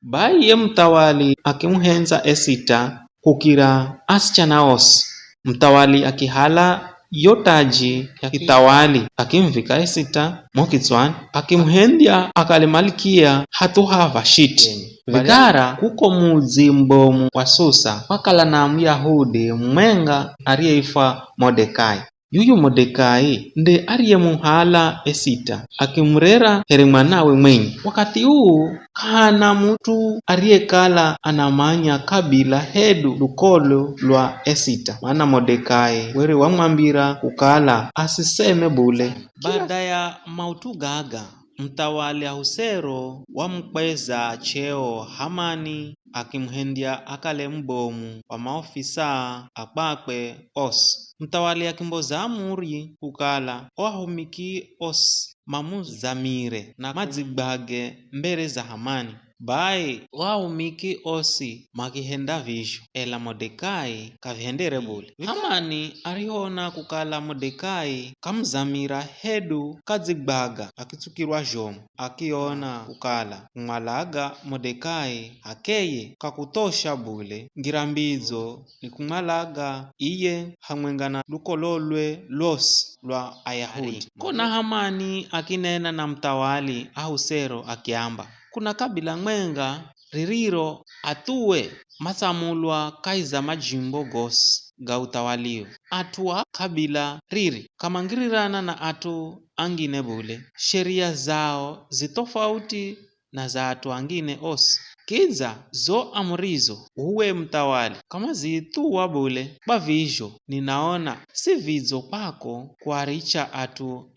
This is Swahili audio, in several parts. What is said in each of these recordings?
Baye mtawali akimuhenza Esita kukira asichana osi. Mtawali akihala yotaji ya kitawali akimvika Esita mokitswani akimuhendya akali malikia hatuha vashiti. Vikara kuko mudzi mbomu wa Susa wakala na Myahudi mwenga aliyeifa Mordekai. Yuyu Mordekai nde aliyemuhala Esita akimurera heri mwanawe mwenye. Wakati huu kana mutu aliyekala anamanya kabila hedu lukolo lwa Esita, maana Mordekai weri wamwambira kukala asiseme bule. Baada ya mautu gaga, mtawali Ahusero wamkweza cheo Hamani akimhendya akale mbomu wa maofisa akpakwe osi. Mtawali akimboza amuri kukala wahumiki osi mamuzamire na madzibage mbere za Hamani. Bayi wahumiki osi makihenda visho, ela Mordekai kavihendere bule. Hamani arihona kukala Mordekai kamzamira hedu kadzigbaga akitsukirwa jomo, akiona kukala kumwalaga Mordekai akeye kakutosha bule ngirambidzo ni kumwalaga iye hamwengana lukololwe losi lwa Ayahudi. Kona Hamani akinena na mtawali Ahusero akiamba kuna kabila mwenga ririro atuwe masamulwa kaiza majimbo gosi ga utawaliyo. Atuwa kabila riri kamangirirana na atu angine bule, sheria zao zitofauti na za atu angine osi. Kiza zo amurizo uwe mtawali kama zituwa bule bavijo, ninaona si vidzo pako kuaricha atu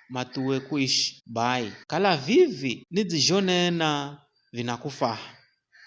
matuwe kuishi. Bayi kala vivi nidzijonena vinakufaha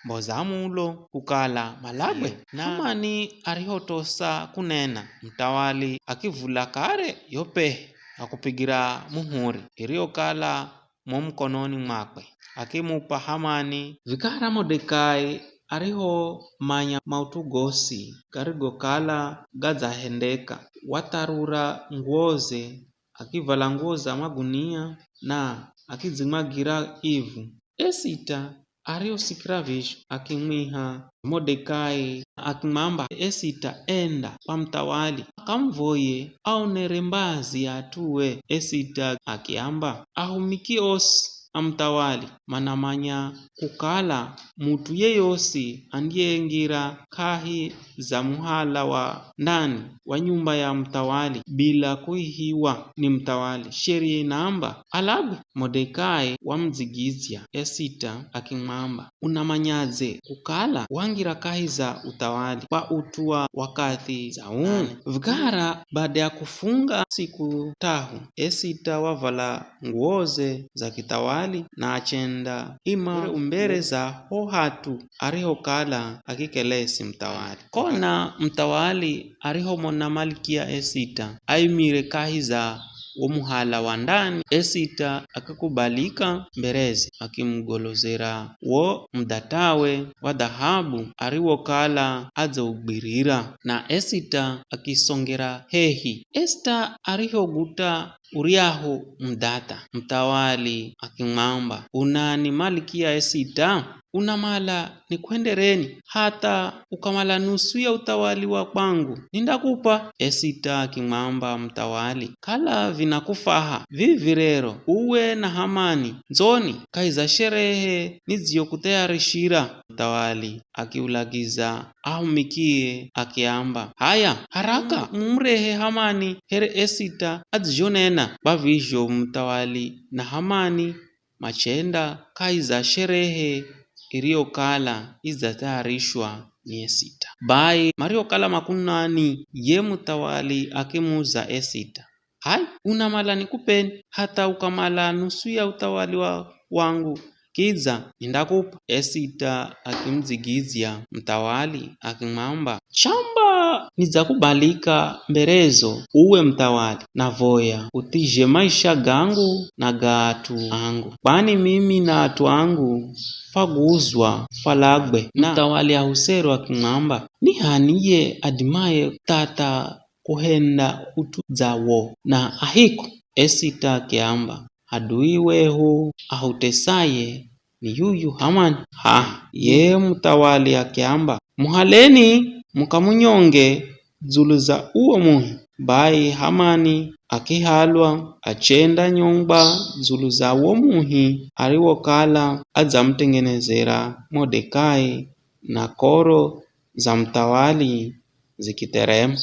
mbozamulo kukala malagwe. Hamani arihotosa kunena, mtawali akivula kare yopehe akupigira muhuri iriokala momkononi mwakwe akimupa Hamani. Vikara Mordekai ariho manya mautu gosi garigokala gadzahendeka, watarura nguoze akivala nguo za magunia na akidzimagira ivu. Esita ariosikira visho akimwiha Mordekai akimwamba Esita enda pa mtawali akamvoye aonere mbazi atuwe. Esita akiamba ahumiki osi amtawali manamanya kukala mutu yeyosi andiyengira kahi za muhala wa ndani wa nyumba ya mtawali bila kuihiwa ni mtawali, sheria inaamba alagwe. Mordekai wamdzigizya Esita akimwamba unamanyaze kukala wangira kahi za utawali kwa utua wakati za une. Vikara baada ya kufunga siku tahu, Esita wavala nguoze za kitawali na achenda ima umbere za hohatu arihokala akikelesi mtawali. Kona mtawali arihomona malikia Esita aimire kahi za womuhala wa ndani, Esita akakubalika mberezi akimgolozera wo mdatawe wa dhahabu ariwokala adzaubirira, na Esita akisongera hehi. Esita arihoguta uriahu mdata. Mtawali akimwamba unani malikia Esita, unamala nikwendereni hata ukamala nusu ya utawali wa kwangu nindakupa. Esita akimwamba mtawali kala vinakufaha vivirero uwe na Hamani nzoni kaiza sherehe niziyokutayarishira. Mtawali akiulagiza ahumikie akiamba haya haraka mumrehe Hamani here Esita adzijonena. Bavijo mtawali na Hamani machenda kaiza sherehe iriokala izatayarishwa ni Esita. Bayi mariokala makunani ye mtawali akimuza Esita, hai unamala nikupeni hata ukamala nusu ya utawali wangu kiza nindakupa. Esita akimdzigizya mtawali akimwamba chamba nidzakubalika mberezo uwe mtawali, navoya utije maisha gangu na gatu angu, kwani mimi na atu angu faguzwa falagwe. Mtawali Ahusero akimwamba ni haniye adimaye tata kuhenda utu dzawo na ahiko. Esita akiamba adui wehu ahutesaye ni yuyu Hamani. Ye mtawali akiamba, muhaleni mukamunyonge dzulu za uwo muhi. Bayi Hamani akihalwa achenda nyongba dzulu za uwo muhi aliwokala adzamtengenezera Mordekai, na koro za mtawali zikiterema.